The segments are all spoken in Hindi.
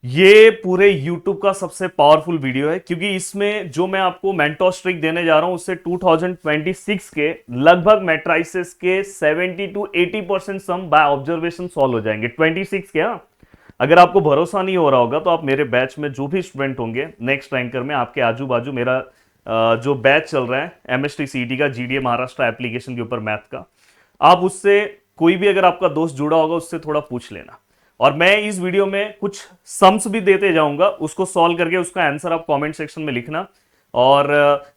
ये पूरे YouTube का सबसे पावरफुल वीडियो है, क्योंकि इसमें जो मैं आपको मेंटोस ट्रिक देने जा रहा हूं उससे 2026 के लगभग मैट्राइसेस के 70 to 80% some by observation solve हो जाएंगे 26 के। हाँ, अगर आपको भरोसा नहीं हो रहा होगा तो आप मेरे बैच में जो भी स्टूडेंट होंगे नेक्स्ट रैंकर में आपके आजू बाजू मेरा जो बैच चल रहा है एमएसटी सीईटी का जीडीए महाराष्ट्र एप्लीकेशन के ऊपर मैथ का, आप उससे कोई भी अगर आपका दोस्त जुड़ा होगा उससे थोड़ा पूछ लेना। और मैं इस वीडियो में कुछ सम्स भी देते जाऊंगा, उसको सॉल्व करके उसका आंसर आप कमेंट सेक्शन में लिखना। और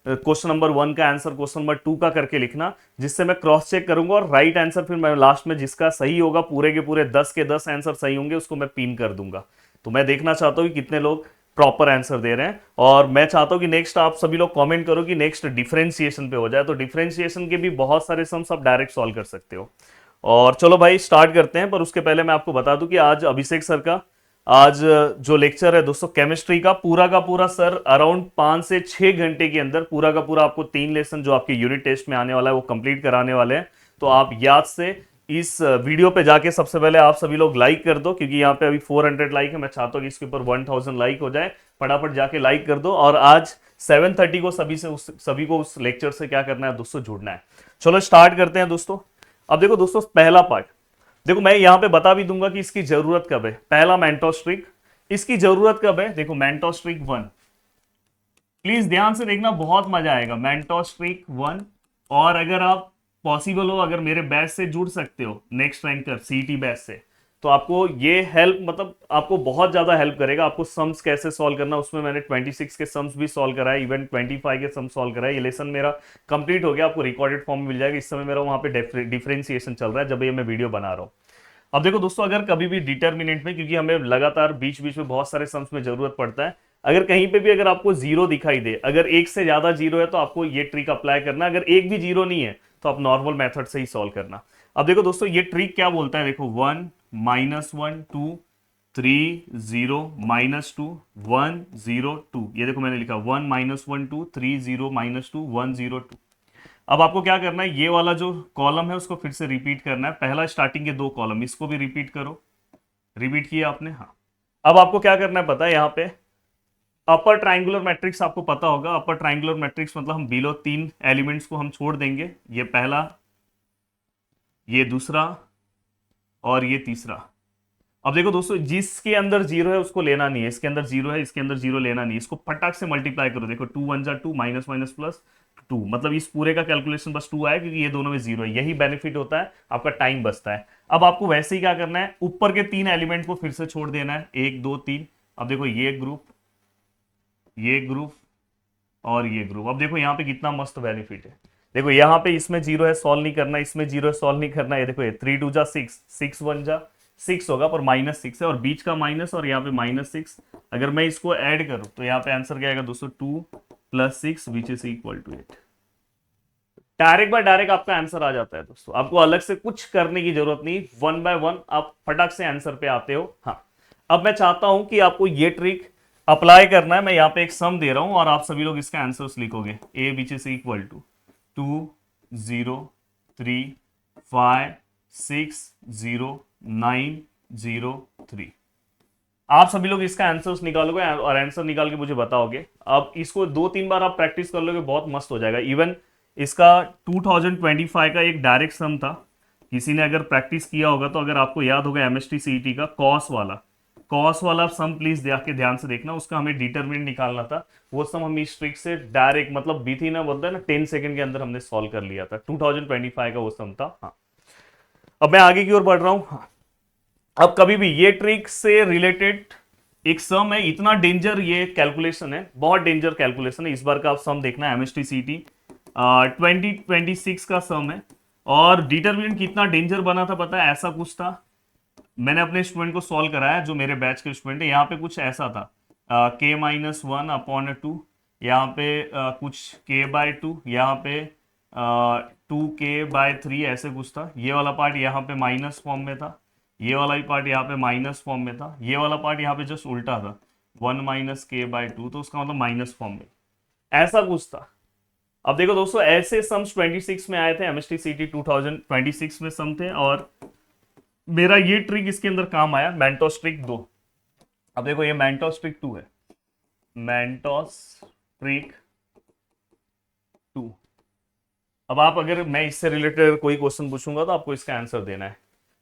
क्वेश्चन नंबर 1 का आंसर क्वेश्चन नंबर 2 का करके लिखना, जिससे मैं क्रॉस चेक करूंगा और राइट आंसर फिर मैं लास्ट में जिसका सही होगा, पूरे के पूरे 10 के 10 आंसर सही होंगे, उसको मैं पिन कर दूंगा। तो मैं देखना चाहता हूं कि कितने लोग प्रॉपर आंसर दे रहे हैं। और मैं चाहता हूं कि नेक्स्ट आप सभी लोग कमेंट करो कि नेक्स्ट डिफरेंशिएशन पे हो जाए। तो डिफरेंशिएशन के भी बहुत सारे सम्स आप डायरेक्ट सॉल्व कर सकते हो। और चलो भाई स्टार्ट करते हैं, पर उसके पहले मैं आपको बता दूं कि आज अभिषेक सर का आज जो लेक्चर है दोस्तों केमिस्ट्री का पूरा सर अराउंड 5 से 6 घंटे के अंदर पूरा का पूरा आपको 3 लेसन जो आपके यूनिट टेस्ट में आने वाला है वो कंप्लीट कराने वाले हैं। तो आप याद से इस वीडियो पे जाके सबसे पहले आप सभी लोग लाइक कर दो, क्योंकि यहाँ पे अभी 400 लाइक है। मैं चाहता हूँ कि इसके ऊपर 1000 लाइक हो जाए। फटाफट जाके लाइक कर दो। और आज 7:30 को सभी को उस लेक्चर से क्या करना है दोस्तों, जुड़ना है। चलो स्टार्ट करते हैं दोस्तों। अब देखो दोस्तों, पहला पार्ट देखो, मैं यहां पे बता भी दूंगा कि इसकी जरूरत कब है। पहला मेंटोस ट्रिक, इसकी जरूरत कब है। देखो मेंटोस ट्रिक 1, प्लीज ध्यान से देखना, बहुत मजा आएगा। Mentos trick 1। और अगर आप पॉसिबल हो, अगर मेरे बैच से जुड़ सकते हो नेक्स्ट रैंकर सीटी बैच से, तो आपको ये हेल्प मतलब आपको बहुत ज्यादा हेल्प करेगा। आपको सम्स कैसे सॉल्व करना, उसमें मैंने 26 के सम्स भी सॉल्व कराए, इवन 25 के सम्स सॉल्व कराए। ये लेसन मेरा कंप्लीट हो गया, आपको रिकॉर्डेड फॉर्म में मिल जाएगा। इस समय मेरा वहां पे डिफरेंशिएशन चल रहा है जब ये मैं वीडियो बना रहा हूँ। अब देखो दोस्तों, अगर कभी भी डिटर्मिनेंट में, क्योंकि हमें लगातार बीच बीच में बहुत सारे सम्स में जरूरत पड़ता है, अगर कहीं पे भी अगर आपको जीरो दिखाई दे, अगर एक से ज्यादा जीरो है तो आपको ये ट्रिक अप्लाई करना। अगर एक भी जीरो नहीं है तो आप नॉर्मल मेथड से ही सॉल्व करना। अब देखो दोस्तों, ये ट्रिक क्या बोलता है, देखो 1 -1 2 3 0 -2 1 0 2। ये देखो मैंने लिखा 1 -1 2 3 0 -2 1 0 2। अब आपको क्या करना है, ये वाला जो कॉलम है उसको फिर से रिपीट करना है। पहला स्टार्टिंग के 2 कॉलम इसको भी रिपीट करो। रिपीट किया आपने, हाँ। अब आपको क्या करना है पता है, यहाँ पे अपर ट्राइंगुलर मैट्रिक्स आपको पता होगा। अपर ट्राइंगुलर मैट्रिक्स मतलब हम बिलो 3 एलिमेंट्स को हम छोड़ देंगे। ये पहला, ये दूसरा और ये तीसरा। अब देखो दोस्तों, जिसके अंदर जीरो है उसको लेना नहीं है, इसके अंदर जीरो है, इसके अंदर जीरो लेना नहीं है। इसको फटाक से मल्टीप्लाई करो। देखो 2 1 जा 2 माइनस माइनस प्लस 2, मतलब इस पूरे का कैलकुलेशन बस 2 आया, क्योंकि ये दोनों में जीरो है। यही बेनिफिट होता है, आपका टाइम बचता है। अब आपको वैसे ही क्या करना है, ऊपर के 3 एलिमेंट को फिर से छोड़ देना है, 1 2 3। अब देखो ये ग्रुप, ये ग्रुप और ये ग्रुप। अब देखो यहाँ पे कितना मस्त बेनिफिट है। देखो यहाँ पे इसमें जीरो है, सॉल्व नहीं करना, इसमें जीरो है, सॉल्व नहीं करना। ये देखो, ये 3 2 जा 6 6 1 जा 6 होगा, पर -6 है और बीच का माइनस और यहाँ पे -6। अगर मैं इसको ऐड करूं तो यहाँ पे आंसर क्या आएगा दोस्तों, 2 + 6 which is equal to 8। Direct by direct आपका आंसर आ जाता है दोस्तों, आपको अलग से कुछ करने की जरूरत नहीं। 1 बाय 1 आप फटाक से आंसर पे आते हो। हाँ, अब मैं चाहता हूं कि आपको ये ट्रिक अप्लाई करना है। मैं यहाँ पे एक सम दे रहा हूं और आप सभी लोग इसका आंसर्स लिखोगे। ए विच इज इक्वल टू 2 0 3 5 6 0 9 0 3। आप सभी लोग इसका आंसर्स निकालोगे और आंसर निकाल के मुझे बताओगे। अब इसको 2-3 बार आप प्रैक्टिस कर लोगे, बहुत मस्त हो जाएगा। इवन इसका 2025 का एक डायरेक्ट सम था, किसी ने अगर प्रैक्टिस किया होगा तो अगर आपको याद होगा एमएसटी सीईटी का कॉस वाला सम, प्लीज जाके ध्यान से देखना। उसका हमें डिटरमिनेंट निकालना था। वो सम हम इस ट्रिक से डायरेक्ट मतलब बीती ना बोलता है ना 10 सेकंड के अंदर हमने सॉल्व कर लिया था। 2025 का वो सम था। हाँ, अब मैं आगे की ओर बढ़ रहा हूं। हाँ, अब कभी भी ये ट्रिक से रिलेटेड एक सम है, इतना डेंजर ये कैलकुलेशन है, बहुत डेंजर कैलकुलेशन है। इस बार का आप सम देखना है, एमएसटी सीटी 2026 का सम है। और डिटरमिनेंट कितना डेंजर बना था पता है, ऐसा कुछ था। मैंने अपने स्टूडेंट को सॉल्व कराया, जो मेरे बैच के स्टूडेंट है। यहाँ पे कुछ ऐसा था, k-1/2, यहाँ पे कुछ k/2, यहाँ पे 2k/3, ऐसे कुछ था। ये वाला पार्ट यहाँ पे माइनस फॉर्म में था, ये वाला भी पार्ट यहाँ पे माइनस फॉर्म में था, ये वाला पार्ट यहाँ पे जस्ट उल्टा था, 1 - k/2, तो उसका मतलब माइनस फॉर्म में, ऐसा कुछ था। अब देखो दोस्तों, ऐसे सम्स 26 में आए थे, एमएसटी सीटी 2026 में सम थे। और मेरा ये ट्रिक इसके अंदर काम आया, मेंटोस ट्रिक 2। अब देखो ये मेंटोस ट्रिक 2 है, मेंटोस ट्रिक 2। अब आप, अगर मैं इससे रिलेटेड कोई क्वेश्चन पूछूंगा तो आपको इसका आंसर देना है।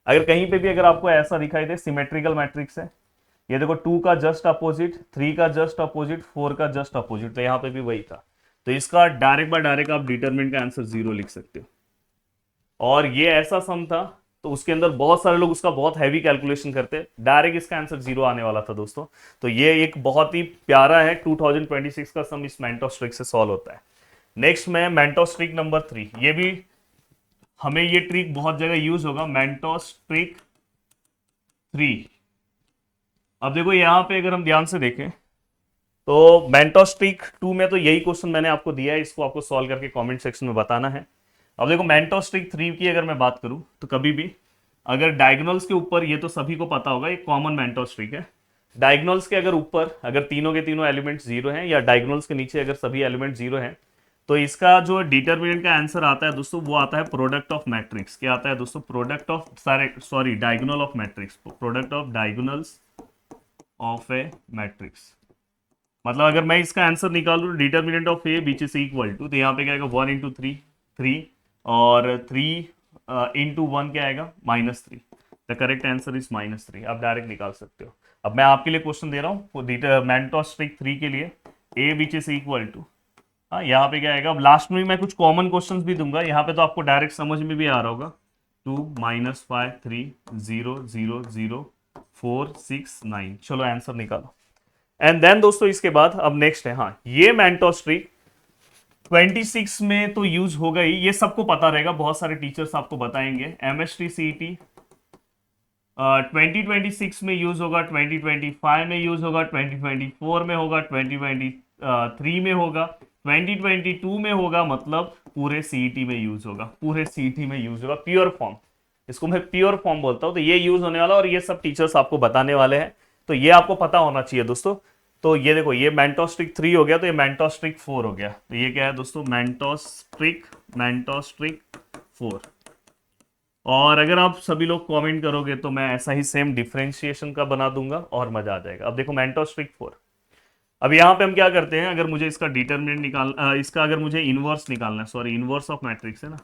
अगर कहीं पे भी अगर आपको ऐसा दिखाई दे सिमेट्रिकल मैट्रिक्स है, ये देखो 2 का जस्ट अपोजिट, 3 का जस्ट अपोजिट, 4 का जस्ट अपोजिट, तो यहाँ पे भी वही था। तो इसका डायरेक्ट बाय डायरेक्ट आप डिटरमिनेंट का आंसर 0 लिख सकते हो। और ये ऐसा सम था तो उसके अंदर बहुत सारे लोग उसका बहुत हैवी कैलकुलेशन करते, डायरेक्ट इसका आंसर 0 आने वाला था दोस्तों। तो ये एक बहुत ही प्यारा है 2026 का सम, इस मेंटोस ट्रिक से सॉल्व होता है। नेक्स्ट में मेंटोस ट्रिक नंबर 3, ये भी हमें ये ट्रिक बहुत जगह यूज होगा, मेंटोस ट्रिक 3। अब देखो यहाँ पे अगर हम ध्यान से देखें तो मेंटोस ट्रिक 2 में तो यही क्वेश्चन मैंने आपको दिया है, इसको आपको सॉल्व करके कमेंट सेक्शन में बताना है। अब देखो मेंटोस ट्रिक 3 की अगर मैं बात करूं तो कभी भी अगर डायगोनल्स के ऊपर, ये तो सभी को पता होगा, एक कॉमन मेंटोस ट्रिक है, डायगोनल्स के अगर ऊपर अगर तीनों के तीनों एलिमेंट्स 0 हैं या डायगोनल्स के नीचे अगर सभी एलिमेंट 0 हैं, तो इसका जो डिटरमिनेंट का आंसर आता है दोस्तों वो आता है प्रोडक्ट ऑफ मैट्रिक्स। क्या आता है दोस्तों? Product of, sorry diagonal of matrix, product of diagonals of A matrix. मतलब अगर मैं इसका आंसर निकालूं determinant of A which is equal to, तो यहाँ पे क्या आएगा 1 इंटू 3, 3, और 3 इंटू 1 क्या आएगा -3। The correct answer is -3। आप डायरेक्ट निकाल सकते हो। अब मैं आपके लिए क्वेश्चन दे रहा हूँ मेंटोस ट्रिक 3 के लिए, ए विच इज इक्वल टू, हाँ यहाँ पे क्या आएगा। अब लास्ट में मैं कुछ कॉमन क्वेश्चंस भी दूंगा, यहाँ पे तो आपको डायरेक्ट समझ में भी आ रहा होगा। 2 -5 3 0 0 0 4 6 9। चलो आंसर निकालो। एंड देन दोस्तों इसके बाद अब नेक्स्ट है, हाँ ये मेंटोस ट्रिक 26 में तो यूज होगा ही, ये सबको पता रहेगा, बहुत सारे टीचर्स आपको बताएंगे। MST CET 2026 में यूज होगा, 2025 में यूज होगा, 2024 में होगा, 2023 में होगा, 2022 में होगा, मतलब पूरे CET में यूज होगा, पूरे CET में यूज होगा प्योर फॉर्म। इसको मैं प्योर फॉर्म बोलता हूं। तो ये यूज होने वाला और ये सब टीचर्स आपको बताने वाले हैं, तो ये आपको पता होना चाहिए दोस्तों। तो ये देखो ये मेंटोस ट्रिक 3 हो गया, तो ये मेंटोस ट्रिक 4 हो गया। तो ये क्या है दोस्तों? Mentos trick 4। और अगर आप सभी लोग कमेंट करोगे तो मैं ऐसा ही सेम डिफरेंशिएशन का बना दूंगा और मजा आ जाएगा। अब देखो मेंटोस ट्रिक 4। अब यहाँ पे हम क्या करते हैं, अगर मुझे इसका डिटरमिनेंट इसका अगर मुझे इनवर्स निकालना है, सॉरी इनवर्स ऑफ मैट्रिक्स है ना,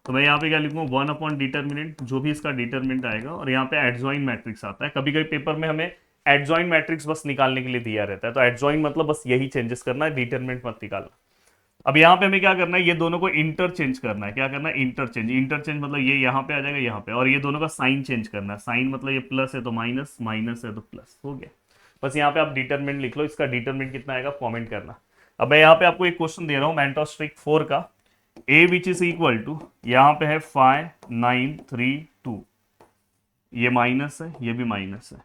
तो मैं यहाँ पे क्या लिखूंगा 1 अपॉन डिटरमिनेंट, जो भी इसका डिटरमिनेंट आएगा, और यहाँ पे एडजॉइन मैट्रिक्स आता है। कभी कभी पेपर में हमें एडजॉइन मैट्रिक्स बस निकालने के लिए दिया रहता है, तो एडजॉइन मतलब बस यही चेंजेस करना है, डिटरमिनेंट मत निकालना। अब यहाँ पे हमें क्या करना है, ये दोनों को इंटरचेंज करना है। क्या करना है? इंटरचेंज। इंटरचेंज मतलब ये यहाँ पे आ जाएगा यहाँ पे, और ये दोनों का साइन चेंज करना है। साइन मतलब ये प्लस है तो माइनस, माइनस है तो प्लस, हो गया। बस यहाँ पे आप डिटरमिनेंट लिख लो, इसका डिटरमिनेंट कितना आएगा कमेंट करना। अब मैं यहाँ पे आपको एक क्वेश्चन दे रहा हूँ मेंटोस ट्रिक 4 का, ए विच इज इक्वल टू, यहाँ पे है 5 9 3 2, ये माइनस है, ये भी माइनस है।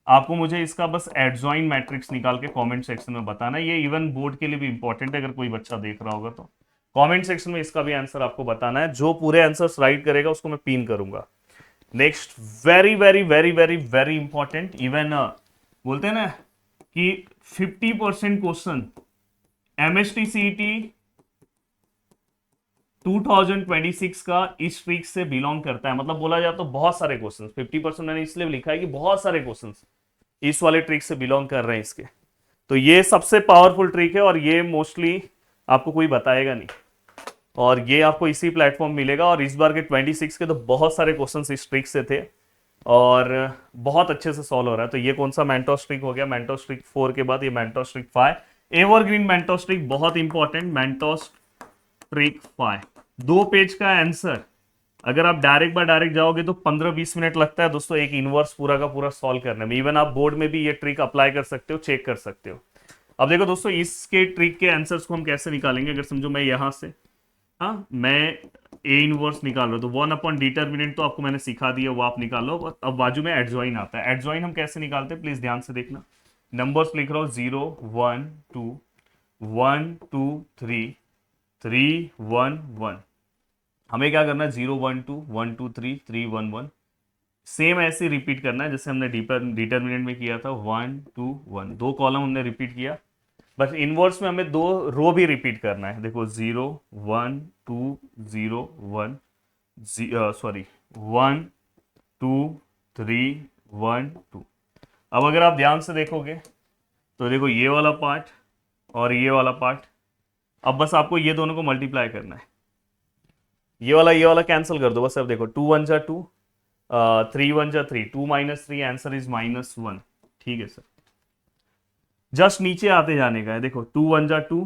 आपको मुझे इसका बस एडजॉइन मैट्रिक्स निकाल के कमेंट सेक्शन में बताना है। ये इवन बोर्ड के लिए भी इंपॉर्टेंट है, अगर कोई बच्चा देख रहा होगा तो कमेंट सेक्शन में इसका भी आंसर आपको बताना है। जो पूरे आंसर्स राइट करेगा उसको मैं पिन करूंगा। Next, very very very very very important, even बोलते हैं ना कि 50% क्वेश्चन MST CET 2026 का इस ट्रिक से बिलोंग करता है। मतलब बोला जाए तो बहुत सारे क्वेश्चंस, 50% मैंने इसलिए लिखा है कि बहुत सारे क्वेश्चंस इस वाले ट्रिक से बिलोंग कर रहे हैं इसके। तो ये सबसे पावरफुल ट्रिक है और ये मोस्टली आपको कोई बताएगा नहीं, और ये आपको इसी प्लेटफॉर्म मिलेगा। और इस बार के 26 के तो बहुत सारे क्वेश्चंस इस ट्रिक से थे और बहुत अच्छे से सॉल्व हो रहा है। तो ये कौन सा मेंटोस ट्रिक हो गया? मेंटोस ट्रिक 4 के बाद ये Mentos trick 5, evergreen Mentos trick, बहुत इंपॉर्टेंट मेंटोस ट्रिक 5। 2 पेज का आंसर अगर आप डायरेक्ट बाय डायरेक्ट जाओगे तो 15-20 मिनट लगता है दोस्तों एक इनवर्स पूरा का पूरा सॉल्व करने में। इवन आप बोर्ड में भी ये ट्रिक अप्लाई कर सकते हो, चेक कर सकते हो। अब देखो दोस्तों इसके ट्रिक के आंसर्स को हम कैसे निकालेंगे। अगर समझो मैं यहां से, हाँ मैं ए इनवर्स निकाल रहा हूं, तो 1 अपॉन डिटरमिनेंट तो आपको मैंने सिखा दिया, वो आप निकालो। अब बाजू में एडजॉइन आता है। एडजॉइन हम कैसे निकालते हैं प्लीज ध्यान से देखना। नंबर्स लिख रहा हूं 0 1 2 1 2 3 3 1 1। हमें क्या करना है 0 1 2 1 2 3 3 1 1, सेम ऐसे रिपीट करना है जैसे हमने डिटरमिनेंट में किया था। 1 2 1, 2 कॉलम हमने रिपीट किया, बस इनवर्स में हमें 2 रो भी रिपीट करना है। देखो 0 1 2 0 1, सॉरी 1 2 3 1 2। अब अगर आप ध्यान से देखोगे तो देखो ये वाला पार्ट और ये वाला पार्ट, अब बस आपको ये दोनों को मल्टीप्लाई करना है। ये वाला कैंसिल कर दो बस। अब देखो 2 1 जा 2, 3 1 जा 3, 2 - 3 आंसर इज -1। ठीक है सर, जस्ट नीचे आते जाने का है। देखो 2 1 जा 2,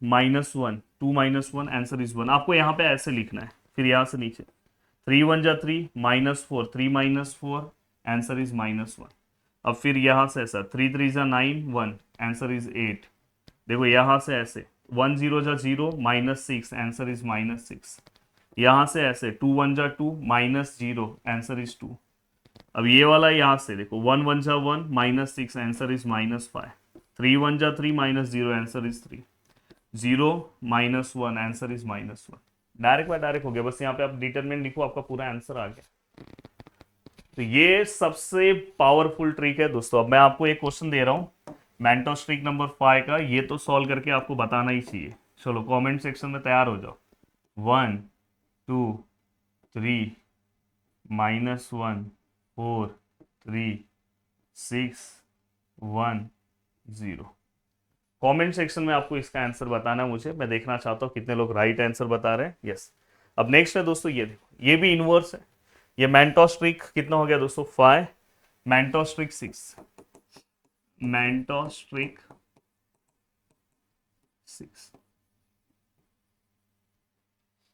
-1, 2 -1 आंसर इज 1। आपको यहाँ पे ऐसे लिखना है, फिर यहाँ से नीचे 3 1 जा 3, -4, 3 - 4 आंसर इज -1। अब फिर यहाँ से ऐसा 3 3 जा 9, 1 आंसर इज 8। देखो यहाँ से ऐसे 1 0 जा 0, -6 आंसर इज -6। यहाँ से ऐसे 2 1 जा 2, -0 आंसर इज 2। अब ये वाला यहाँ से देखो 1 1 जा 1, -6 आंसर इज -5। 3 1 जा 3, -0 answer is 3। 0 -1 answer is -1। Direct by direct हो गया। बस यहाँ पे आप डिटरमिनेंट लिखो, आपका पूरा आंसर आ गया। तो ये सबसे पावरफुल ट्रिक है दोस्तों। अब मैं आपको एक क्वेश्चन दे रहा हूँ मेंटोस ट्रिक नंबर 5 का, ये तो सॉल्व करके आपको बताना ही चाहिए। चलो कमेंट सेक्शन में तैयार हो जाओ। 1 2 3 -1 4 3 6 1 0। कमेंट सेक्शन में आपको इसका आंसर बताना है मुझे, मैं देखना चाहता हूँ कितने लोग राइट आंसर बता रहे हैं। यस। अब नेक्स्ट है दोस्तों, ये देखो ये भी इनवर्स है। ये मेंटोस ट्रिक कितना हो गया दोस्तों 5, मेंटोस ट्रिक 6, मेंटोस ट्रिक 6।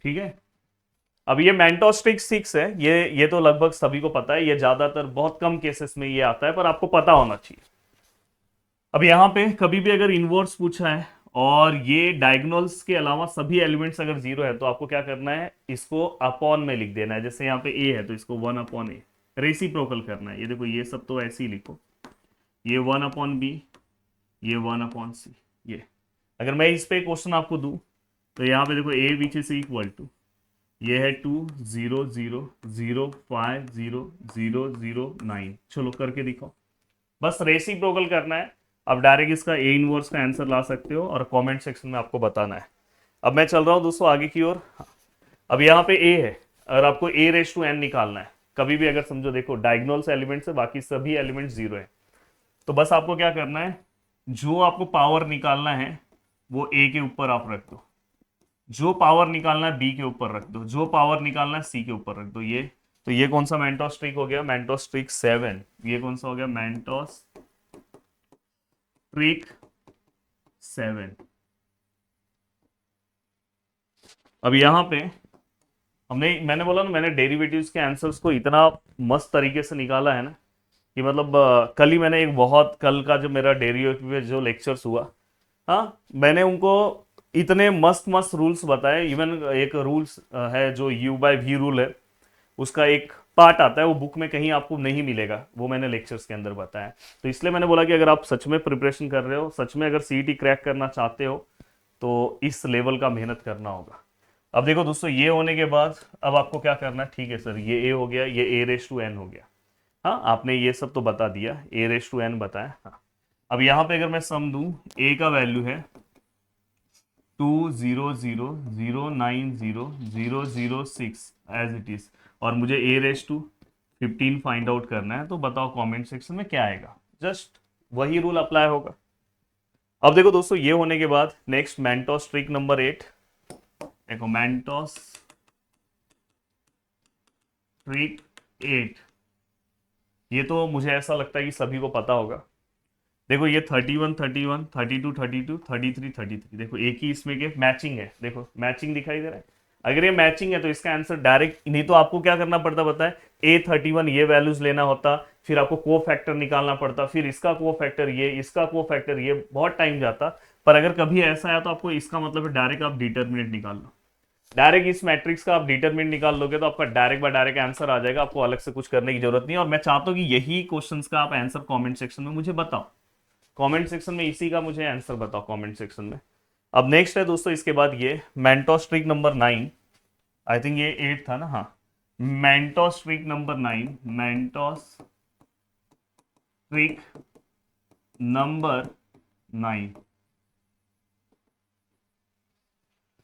ठीक है, अब ये मेंटोस ट्रिक 6 है। ये तो लगभग सभी को पता है, ये ज्यादातर बहुत कम केसेस में ये आता है, पर आपको पता होना चाहिए। अब यहाँ पे कभी भी अगर इनवर्स पूछा है और ये डायगोनल्स के अलावा सभी एलिमेंट्स अगर 0 है, तो आपको क्या करना है, इसको अपॉन में लिख देना है। जैसे यहाँ पे a है तो इसको 1/a रेसिप्रोकल करना है। ये देखो ये सब तो ऐसे ही लिखो, ये 1/b, ये 1/c। ये अगर मैं इस पे क्वेश्चन आपको दूं तो यहाँ पे देखो a which is equal to, ये है 2 0 0 0 5 0 0 0 9। चलो करके दिखाओ, बस रेसिप्रोकल करना है। अब डायरेक्ट इसका ए इनवर्स का आंसर ला सकते हो और कमेंट सेक्शन में आपको बताना है। अब मैं चल रहा हूं दोस्तों आगे की ओर। अब यहाँ पे ए है, अगर आपको a⁴n निकालना है, कभी भी अगर समझो देखो डायगोनल्स एलिमेंट से बाकी सभी एलिमेंट 0 है, तो बस आपको क्या करना है, जो आपको पावर निकालना है वो a के ऊपर आप रख दो, जो पावर निकालना है b के ऊपर रख दो, जो पावर निकालना है c के ऊपर रख दो। ये तो ये कौन सा मेंटोस ट्रिक हो गया, मेंटोस ट्रिक 7। ये कौन सा हो गया, मेंटोस ट्रिक 7। अब यहां पे मैंने बोला ना, मैंने डेरिवेटिव्स के आंसर्स को इतना मस्त तरीके से निकाला है ना कि मतलब कल ही मैंने कल का जो मेरा डेरिवेटिव जो लेक्चर्स हुआ, हाँ मैंने उनको इतने मस्त मस्त रूल्स बताए। इवन एक रूल्स है जो U/V रूल है, उसका एक पार्ट आता है, वो बुक में कहीं आपको नहीं मिलेगा, वो मैंने लेक्चर्स के अंदर बताया। तो इसलिए मैंने बोला कि अगर आप सच में प्रिपरेशन कर रहे हो, सच में अगर CET क्रैक करना चाहते हो, तो इस लेवल का मेहनत करना होगा। अब देखो दोस्तों, ये होने के बाद अब आपको क्या करना है, ठीक है सर ये a हो गया, ये a⁴n हो गया। हाँ आपने ये सब तो बता दिया, a⁴n बताया। हाँ अब यहाँ पे अगर मैं सम दूं, a का वैल्यू है 2 0 0 0 9 0 0 0 6 एज इट इज, और मुझे a⁵15 फाइंड आउट करना है। तो बताओ कमेंट सेक्शन में क्या आएगा, जस्ट वही रूल अप्लाई होगा। अब देखो दोस्तों, ये होने के बाद नेक्स्ट मेंटोस ट्रिक नंबर 8। देखो मेंटोस ट्रिक 8, ये तो मुझे ऐसा लगता है कि सभी को पता होगा। देखो ये 31 31 32 32 33 33, देखो एक ही इसमें के मैचिंग है। देखो मैचिंग दिखाई दे रहा है। अगर ये मैचिंग है तो इसका आंसर डायरेक्ट, नहीं तो आपको क्या करना पड़ता पता है, a31 ये वैल्यूज लेना होता, फिर आपको को फैक्टर निकालना पड़ता, फिर इसका को फैक्टर ये, इसका को फैक्टर ये, बहुत टाइम जाता। पर अगर कभी ऐसा आया तो आपको इसका मतलब है डायरेक्ट आप डिटर्मिनेंट निकाल लो, डायरेक्ट इस मैट्रिक्स का आप डिटरमिनेंट निकाल लोगे तो आपका डायरेक्ट बाय डायरेक्ट आंसर आ जाएगा। आपको अलग से कुछ करने की जरूरत नहीं है। और मैं चाहता हूं कि यही क्वेश्चंस का आप आंसर कमेंट सेक्शन में मुझे बताओ, कमेंट सेक्शन में इसी का मुझे आंसर बताओ कमेंट सेक्शन में। अब नेक्स्ट है दोस्तों, इसके बाद ये Mentos trick number 9, I think ये 8 था ना, हाँ Mentos trick number 9, Mentos trick number 9।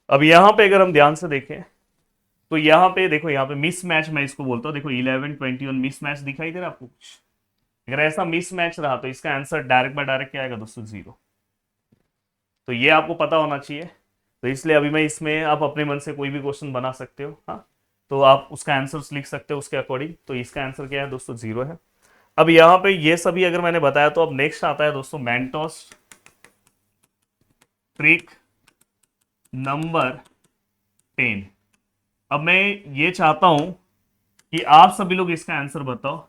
अब यहां पे अगर हम ध्यान से देखें तो यहाँ पे देखो, यहाँ पे मिस मैच मैं इसको बोलता हूँ। देखो 11 21 मिस मैच दिखाई दे रहा है आपको कुछ, अगर ऐसा मिसमैच रहा तो इसका आंसर डायरेक्ट बाय डायरेक्ट क्या आएगा दोस्तों, 0। तो ये आपको पता होना चाहिए। तो इसलिए अभी मैं इसमें आप अपने मन से कोई भी क्वेश्चन बना सकते हो, हाँ। तो आप उसका आंसर लिख सकते हो उसके अकॉर्डिंग। तो इसका आंसर क्या है दोस्तों, 0 है। अब यहाँ पे ये सभी अगर मैंने बताया, तो अब नेक्स्ट आता है दोस्तों मेंटोस ट्रिक नंबर 10। अब मैं ये चाहता हूं कि आप सभी लोग इसका आंसर बताओ।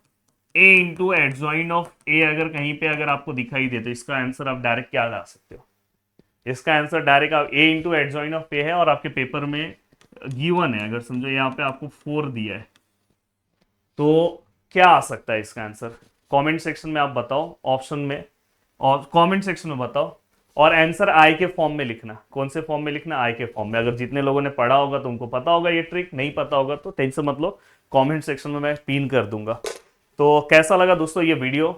ए इंटू एडजॉइन ऑफ ए अगर कहीं पे अगर आपको दिखाई दे तो इसका आंसर आप डायरेक्ट क्या ला सकते हो? इसका आंसर डायरेक्ट आप ए इंटू एडजॉइन ऑफ ए है, और आपके पेपर में गिवन है, अगर समझो यहाँ पे आपको 4 दिया है, तो क्या आ सकता है इसका आंसर? कमेंट सेक्शन में आप बताओ, ऑप्शन में और कमेंट सेक्शन में बताओ। और आंसर आई के फॉर्म में लिखना। कौन से फॉर्म में लिखना? आई के फॉर्म में। अगर जितने लोगों ने पढ़ा होगा तो उनको पता होगा ये ट्रिक, नहीं पता होगा तो टेंशन मत लो, कमेंट सेक्शन में मैं पिन कर दूंगा। तो कैसा लगा दोस्तों ये वीडियो?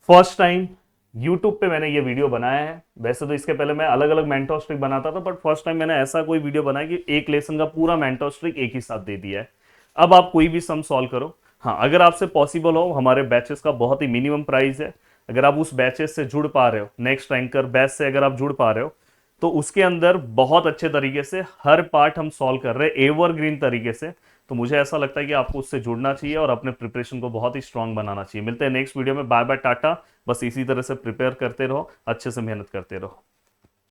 फर्स्ट टाइम यूट्यूब पे मैंने ये वीडियो बनाया है। वैसे तो इसके पहले मैं अलग अलग मेंटोस ट्रिक बनाता था, बट फर्स्ट टाइम मैंने ऐसा कोई वीडियो बनाया कि एक लेसन का पूरा मेंटोस ट्रिक एक ही साथ दे दिया है। अब आप कोई भी सम सॉल्व करो। हाँ, अगर आपसे पॉसिबल हो, हमारे बैचेस का बहुत ही मिनिमम प्राइस है। अगर आप उस बैचेस से जुड़ पा रहे हो, नेक्स्ट रैंकर बैच से अगर आप जुड़ पा रहे हो, तो उसके अंदर बहुत अच्छे तरीके से हर पार्ट हम सॉल्व कर रहे हैं एवरग्रीन तरीके से। तो मुझे ऐसा लगता है कि आपको उससे जुड़ना चाहिए और अपने प्रिपरेशन को बहुत ही स्ट्रांग बनाना चाहिए। मिलते हैं नेक्स्ट वीडियो में। बाय बाय, टाटा। बस इसी तरह से प्रिपेयर करते रहो, अच्छे से मेहनत करते रहो।